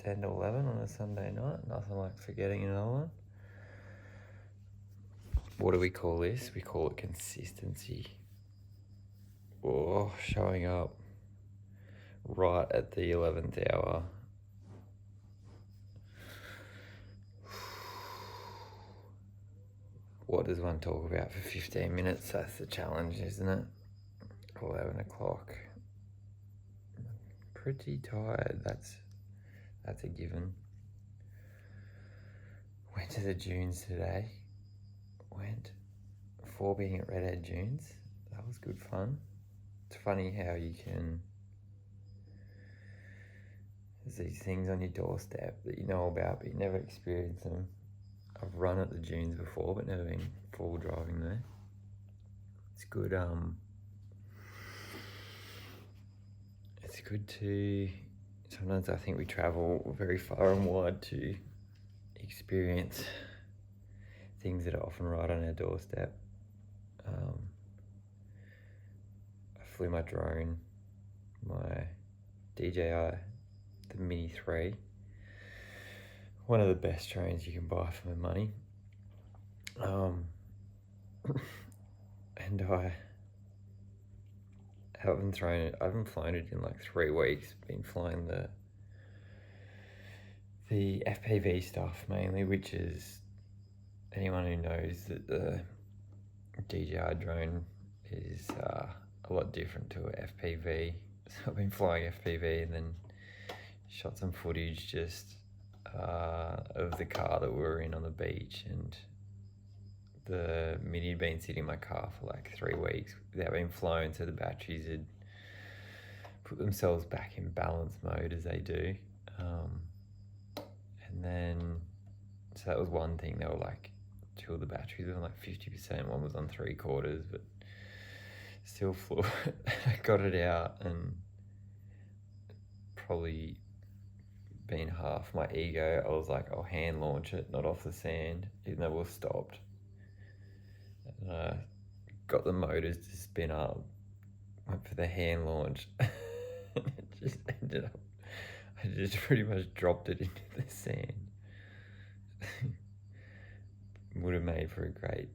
10 to 11 on a Sunday night. Nothing like forgetting another one. What do we call this? We call it consistency. Oh, showing up right at the 11th hour. What does one talk about for 15 minutes? That's the challenge, isn't it? 11 o'clock. Pretty tired, that's a given. Went to the dunes today. Went 4 being at Redhead Dunes. That was good fun. It's funny how you can... There's these things on your doorstep that you know about, but you never experience them. I've run at the dunes before, but never been full driving there. It's good. It's good to... Sometimes I think we travel very far and wide to experience things that are often right on our doorstep. I flew my drone, my DJI, the Mini 3. One of the best drones you can buy for my money. And I haven't flown it in like 3 weeks. Been flying the FPV stuff mainly, which is, anyone who knows that the DJI drone is a lot different to a FPV. So I've been flying FPV and then shot some footage just of the car that we were in on the beach, and the Mini had been sitting in my car for like 3 weeks without being flown, so the batteries had put themselves back in balance mode as they do. And then, so that was one thing. They were like, 2 of the batteries were on like 50%, one was on 3/4, but still flew it. I got it out and probably been half my ego. I was like, I'll hand launch it, not off the sand, even though we were stopped. And got the motors to spin up, went for the hand launch, and it just ended up, I just pretty much dropped it into the sand. Would have made for a great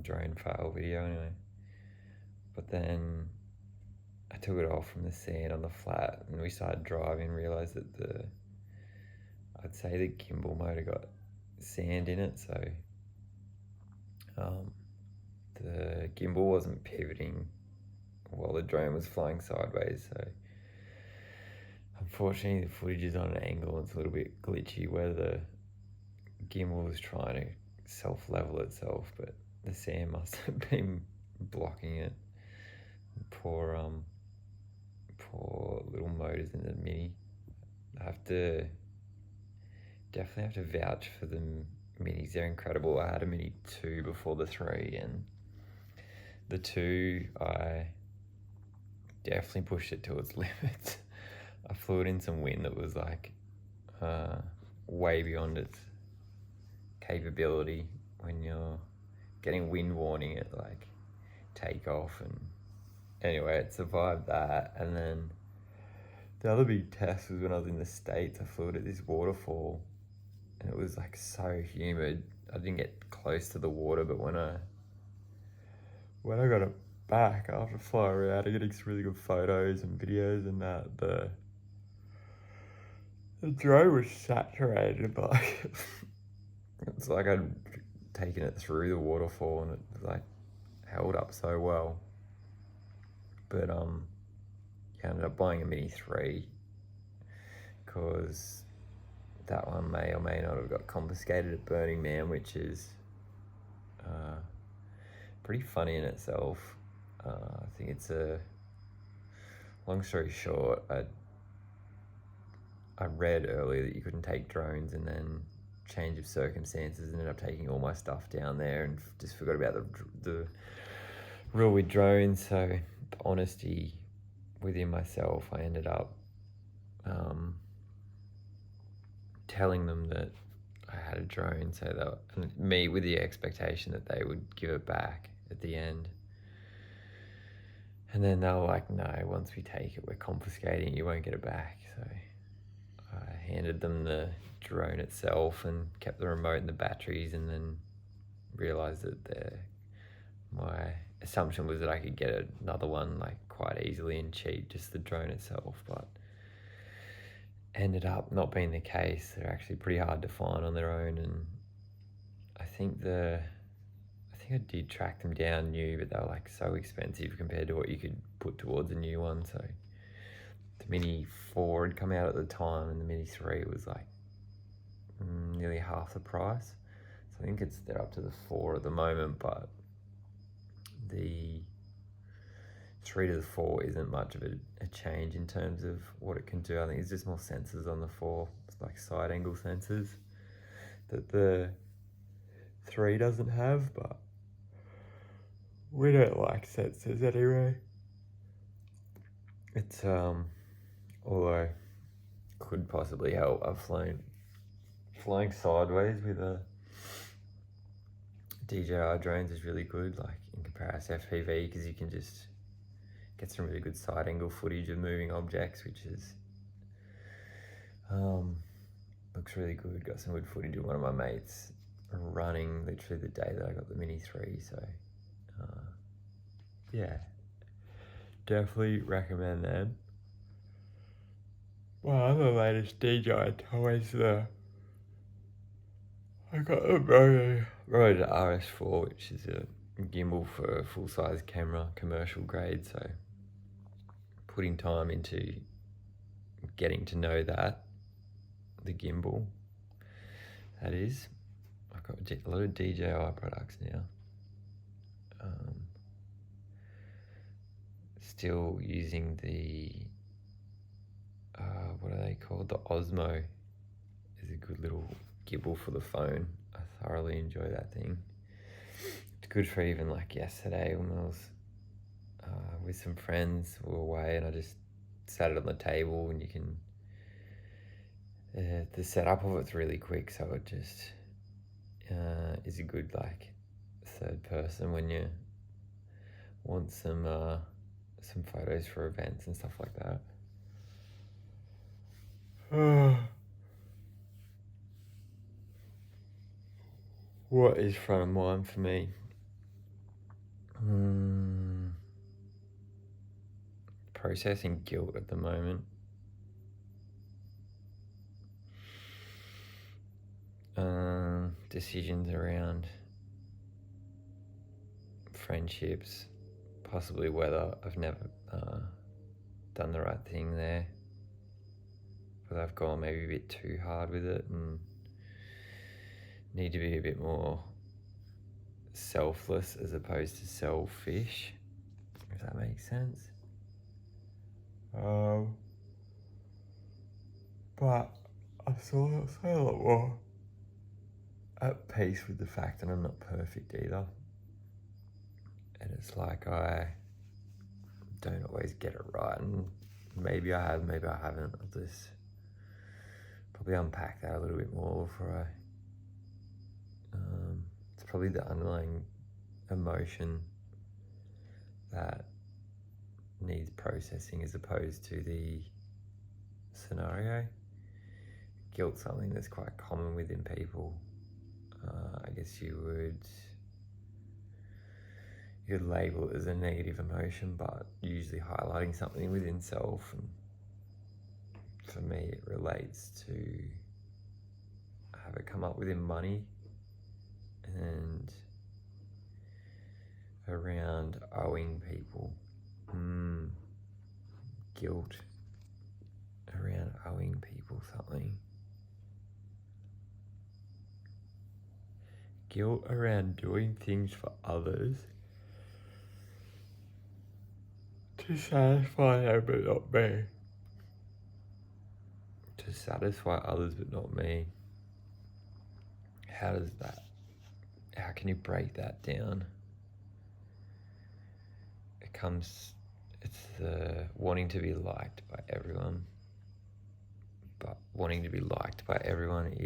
drone fail video anyway. But then I took it off from the sand on the flat and we started driving and realised that I'd say the gimbal motor got sand in it, so the gimbal wasn't pivoting while the drone was flying sideways, so unfortunately the footage is on an angle and it's a little bit glitchy where the gimbal was trying to self-level itself, but the sand must have been blocking it. Poor little motors in the Mini. I definitely have to vouch for the Minis. They're incredible. I had a Mini 2 before the 3, and the 2, I definitely pushed it to its limits. I flew it in some wind that was like way beyond its capability. When you're getting wind warning at like takeoff, and anyway, it survived that. And then the other big test was when I was in the States. I flew it at this waterfall and it was like so humid. I didn't get close to the water, but when I got it back after flying around and getting some really good photos and videos and that, the drone was saturated, but it's like I'd taken it through the waterfall and it like held up so well. But I ended up buying a Mini 3 because that one may or may not have got confiscated at Burning Man, which is pretty funny in itself. I think it's long story short, I read earlier that you couldn't take drones, and then change of circumstances ended up taking all my stuff down there and just forgot about the rule with drones. So the honesty within myself, I ended up telling them that I had a drone, so that, and me with the expectation that they would give it back at the end. And then they were like, no, once we take it, we're confiscating it, you won't get it back. So I handed them the drone itself and kept the remote and the batteries, and then realised that my assumption was that I could get another one like quite easily and cheap, just the drone itself, but ended up not being the case. They're actually pretty hard to find on their own, and I think I did track them down new, but they were like so expensive compared to what you could put towards a new one. So the Mini 4 had come out at the time, and the Mini 3 was like nearly half the price. So I think they're up to the 4 at the moment, but the 3 to the 4 isn't much of a change in terms of what it can do. I think it's just more sensors on the 4, it's like side angle sensors that the 3 doesn't have, but we don't like sensors anyway. It's although could possibly help. I've flying sideways with a DJI drones is really good, like in comparison to FPV, because you can just get some really good side angle footage of moving objects, which is looks really good. Got some good footage of one of my mates running literally the day that I got the Mini 3, so yeah, definitely recommend them. My other latest DJI toys, I got a Rode RS4, which is a gimbal for a full-size camera, commercial grade, so putting time into getting to know that, the gimbal, that is. I've got a lot of DJI products now. Still using the, what are they called? The Osmo is a good little gimbal for the phone. I thoroughly enjoy that thing. It's good for even like yesterday when I was with some friends, we were away, and I just sat it on the table, and you can, the setup of it's really quick, so it just is a good like third person when you want some photos for events and stuff like that. What is front of mind for me? Processing guilt at the moment. Decisions around friendships, possibly whether I've never done the right thing there, whether I've gone maybe a bit too hard with it and need to be a bit more selfless as opposed to selfish, if that makes sense. But I'm still a lot more at peace with the fact that I'm not perfect either. And it's like I don't always get it right, and maybe I have, maybe I haven't. I'll just probably unpack that a little bit more before it's probably the underlying emotion that needs processing as opposed to the scenario. Guilt's something that's quite common within people. I guess you'd label it as a negative emotion, but usually highlighting something within self. And for me, it relates to have it come up within money and around owing people. Guilt around owing people something. Guilt around doing things for others to satisfy them but not me. To satisfy others but not me. How can you break that down? It's the wanting to be liked by everyone. But wanting to be liked by everyone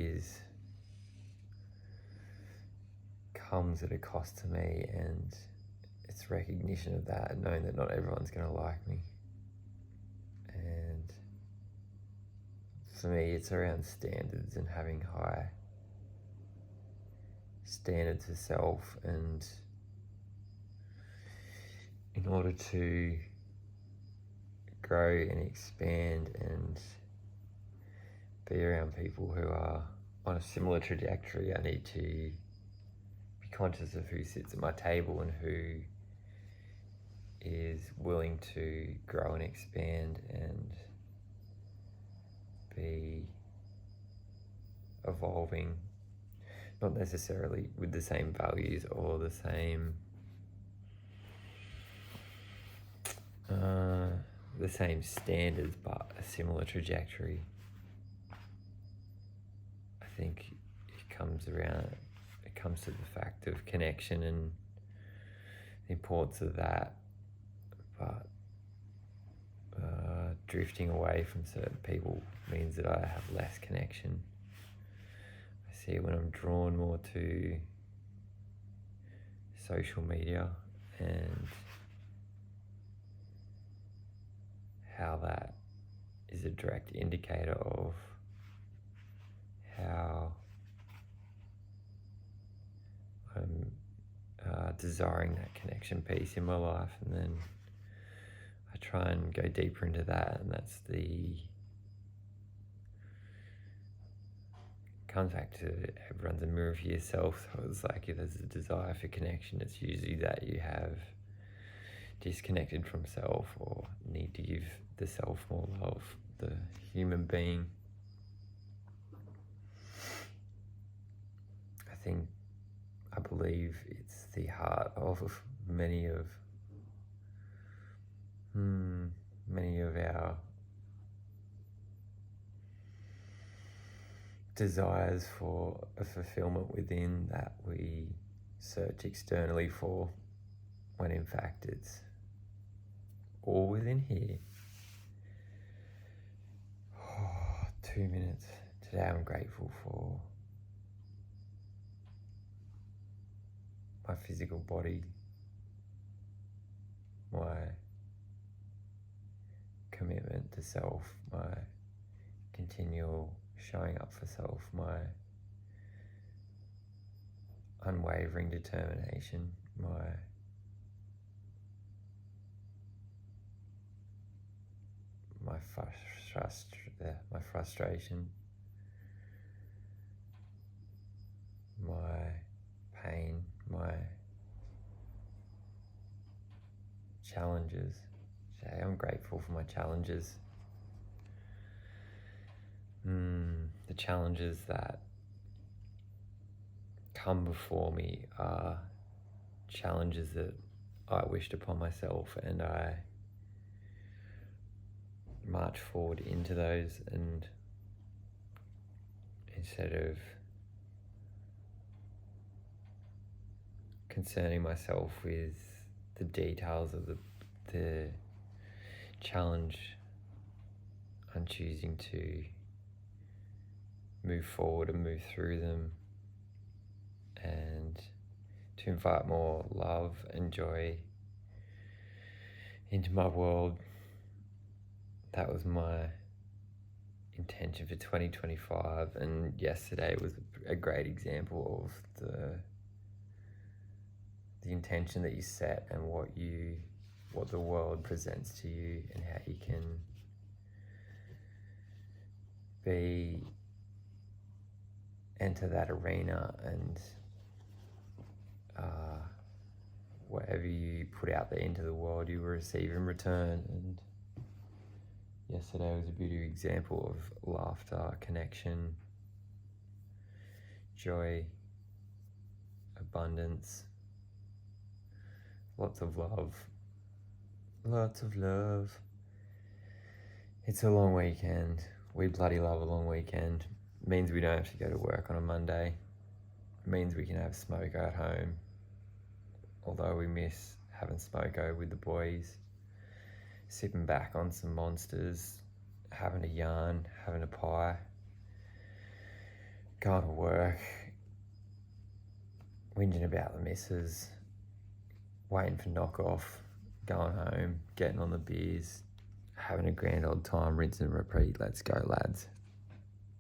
comes at a cost to me, and it's recognition of that and knowing that not everyone's going to like me. And for me, it's around standards and having high standards for self, and in order to grow and expand and be around people who are on a similar trajectory, I need to be conscious of who sits at my table and who is willing to grow and expand and be evolving, not necessarily with the same values or the same standards, but a similar trajectory. I think it comes to the fact of connection and the importance of that, but drifting away from certain people means that I have less connection. I see when I'm drawn more to social media and how that is a direct indicator of how I'm desiring that connection piece in my life, and then I try and go deeper into that, and that's comes back to everyone's a mirror for yourself. So it's like if there's a desire for connection, it's usually that you have disconnected from self or need to give the self more love, the human being. I believe it's the heart of many of our desires for a fulfillment within that we search externally for, when in fact it's all within here. 2 minutes. Today I'm grateful for my physical body, my commitment to self, my continual showing up for self, my unwavering determination, my frustration, my pain, my challenges. I'm grateful for my challenges. The challenges that come before me are challenges that I wished upon myself, and I march forward into those, and instead of concerning myself with the details of the challenge, I'm choosing to move forward and move through them, and to invite more love and joy into my world. That was my intention for 2025, and yesterday was a great example of the intention that you set and what the world presents to you, and how you can enter that arena, and whatever you put out there into the world, you will receive in return. And yesterday was a beautiful example of laughter, connection, joy, abundance, lots of love. It's a long weekend. We bloody love a long weekend. It means we don't have to go to work on a Monday. It means we can have smoko at home. Although we miss having smoko with the boys, sipping back on some monsters, having a yarn, having a pie, going to work, whinging about the missus, waiting for knockoff, going home, getting on the beers, having a grand old time, rinse and repeat. Let's go, lads.